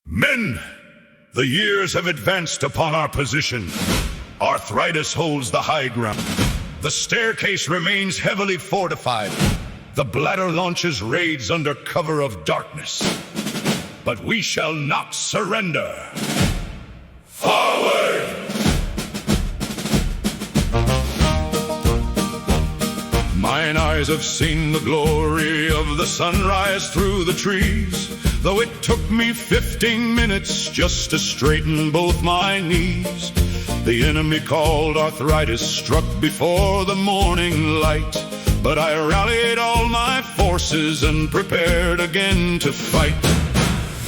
Men, the years have advanced upon our position. Arthritis holds the high ground. The staircase remains heavily fortified. The bladder launches raids under cover of darkness. But we shall not surrender. Forward! Mine eyes have seen the glory of the sunrise through the trees, though it took me 15 minutes just to straighten both my knees. The enemy called Arthritis struck before the morning light, but I rallied all my forces and prepared again to fight.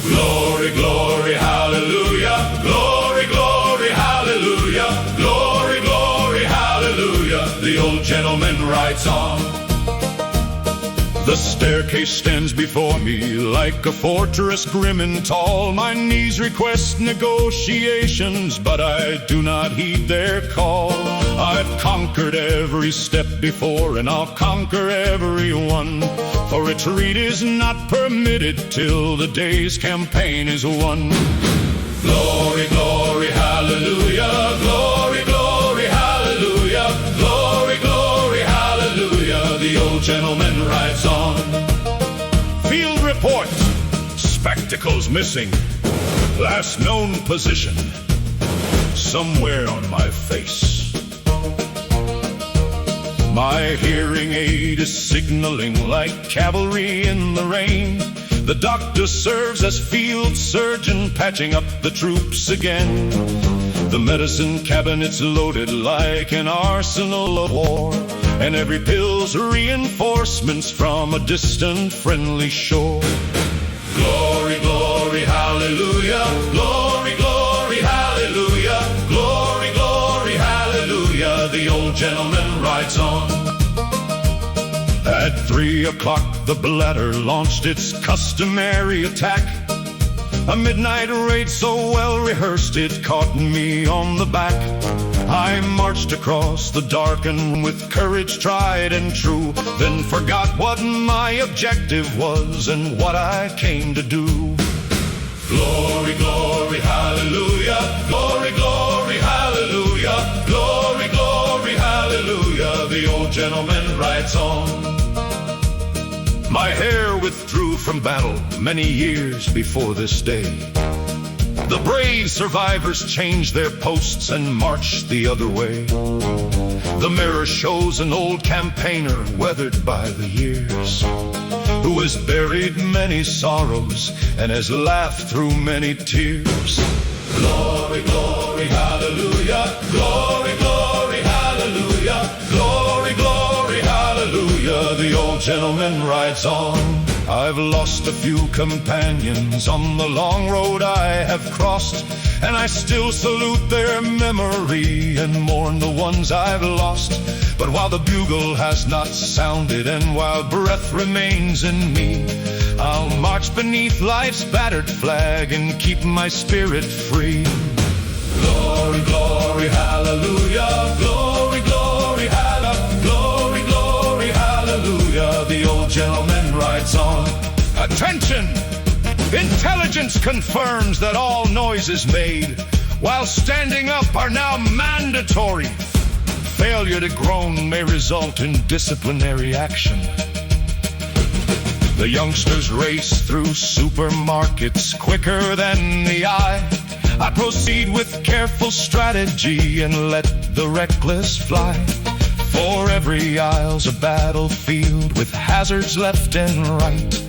Glory, glory, hallelujah. Glory, glory, hallelujah. Glory, glory, hallelujah. The old gentleman rides on. The staircase stands before me like a fortress grim and tall. My knees request negotiations, but I do not heed their call. I've conquered every step before, and I'll conquer every one. For retreat is not permitted till the day's campaign is won. Glory, glory, hallelujah. Glory, glory, hallelujah. Glory, glory, hallelujah. The old gentleman rides on. Field report. Spectacles missing. Last known position. Somewhere on my face. My hearing aid is signaling like cavalry in the rain. The doctor serves as field surgeon, patching up the troops again. The medicine cabinet's loaded like an arsenal of war, and every pill's reinforcements from a distant friendly shore. Glory, glory, hallelujah. Glory, glory, hallelujah. Glory, glory, hallelujah. The old gentleman rides on. At 3 o'clock, the bladder launched its customary attack. A midnight raid so well rehearsed it caught me on the back. I marched across the darkened room with courage tried and true, then forgot what my objective was and what I came to do. Glory, glory, hallelujah. Glory, glory, hallelujah. Glory, glory, hallelujah. The old gentleman rides on. My hair withdrew from battle many years before this day. The brave survivors changed their posts and marched the other way. The mirror shows an old campaigner weathered by the years, who has buried many sorrows and has laughed through many tears. Glory, glory, hallelujah. Glory, glory, hallelujah. Glory, glory, hallelujah. The old gentleman rides on. I've lost a few companions on the long road I have crossed, and I still salute their memory and mourn the ones I've lost. But while the bugle has not sounded and while breath remains in me, I'll march beneath life's battered flag and keep my spirit free. Glory, glory, hallelujah. Glory, glory, hallelujah. Glory, glory, hallelujah. The old gentleman rides on. Attention! Intelligence confirms that all noises made while standing up are now mandatory. Failure to groan may result in disciplinary action. The youngsters race through supermarkets quicker than the eye. I proceed with careful strategy and let the reckless fly. For every aisle's a battlefield with hazards left and right,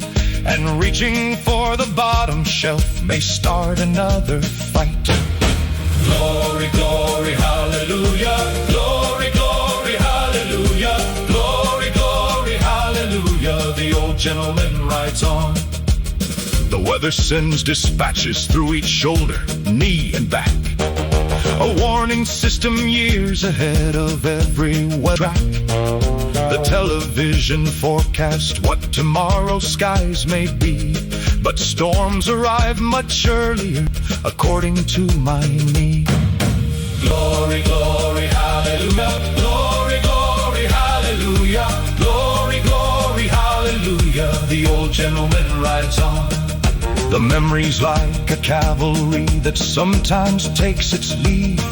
and reaching for the bottom shelf may start another fight. Glory, glory, hallelujah. Glory, glory, hallelujah. Glory, glory, hallelujah. The old gentleman rides on. The weather sends dispatches through each shoulder, knee, and back. A warning system years ahead of every weather track. The television forecast what tomorrow's skies may be, but storms arrive much earlier according to my need. Glory, glory, hallelujah. Glory, glory, hallelujah. Glory, glory, hallelujah. The old gentleman rides on. The memory's like a cavalry that sometimes takes its leave.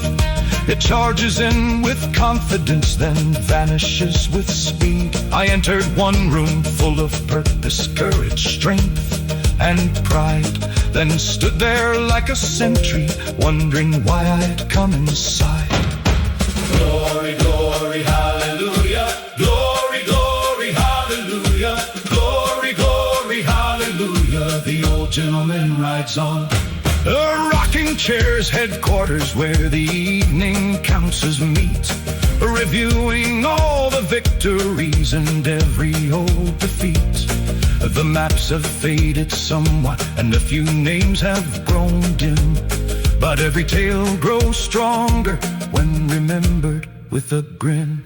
It charges in with confidence, then vanishes with speed. I entered one room full of purpose, courage, strength, and pride, then stood there like a sentry, wondering why I'd come inside. Glory, glory, hallelujah. Glory, glory, hallelujah. Glory, glory, hallelujah. The old gentleman rides on. A rocking chair's headquarters, where the evening councils meet, reviewing all the victories and every old defeat. The maps have faded somewhat, and a few names have grown dim, but every tale grows stronger when remembered with a grin.